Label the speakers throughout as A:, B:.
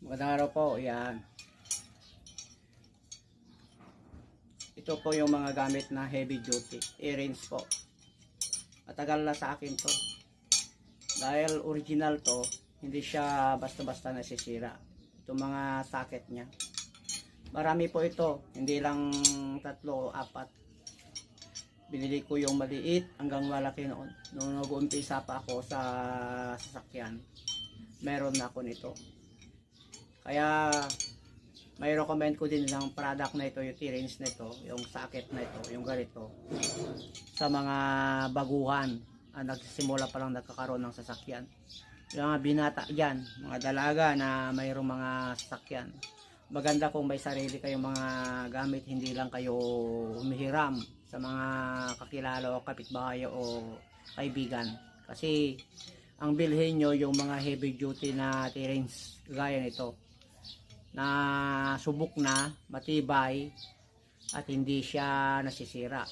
A: Magandang araw po, yan. Ito po yung mga gamit na heavy duty, earrings po. Matagal na sa akin to. Dahil original to, hindi siya basta-basta nasisira. Ito mga socket niya. Marami po ito, hindi lang 3 o 4. Binili ko yung maliit hanggang malaki noon. Noong nag-uumpisa pa ako sa sasakyan, meron na ako nito. Kaya may recommend ko din ng product na ito, yung T-Range na ito, yung socket na ito, yung ganito, sa mga baguhan, nagsisimula pa lang nagkakaroon ng sasakyan. Yung mga binata dyan, mga dalaga na mayroong mga sasakyan, maganda kung may sarili kayong mga gamit, hindi lang kayo humihiram sa mga kakilala o kapitbahay o kaibigan. Kasi ang bilhin nyo yung mga heavy duty na T-Range gaya nito, na subok na, matibay, at hindi siya nasisira.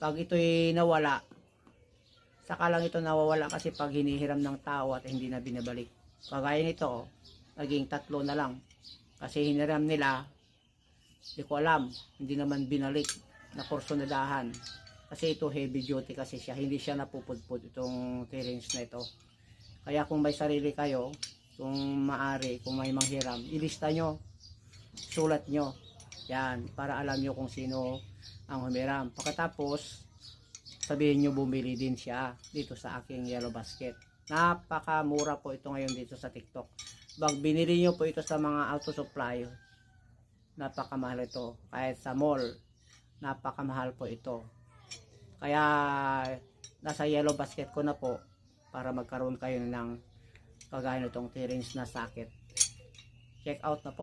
A: Pag ito'y nawala, saka lang ito nawawala kasi pag hinihiram ng tao at hindi na binabalik. Kagaya nito, naging 3 na lang. Kasi hiniram nila, hindi ko alam, hindi naman binalik, na porsyonadahan. Kasi ito heavy duty kasi siya, hindi siya napupudpud itong T-Range na ito. Kaya kung may sarili kayo, kung maari, kung may manghiram, ilista nyo, sulat nyo, yan, para alam nyo kung sino ang humiram. Pagkatapos, sabihin nyo bumili din siya dito sa aking Yellow Basket. Napakamura po ito ngayon dito sa TikTok. Pag binili nyo po ito sa mga auto supply, napakamahal ito. Kahit sa mall, napakamahal po ito. Kaya nasa Yellow Basket ko na po para magkaroon kayo ng kagaya nitong T-Range na socket. Check out na po.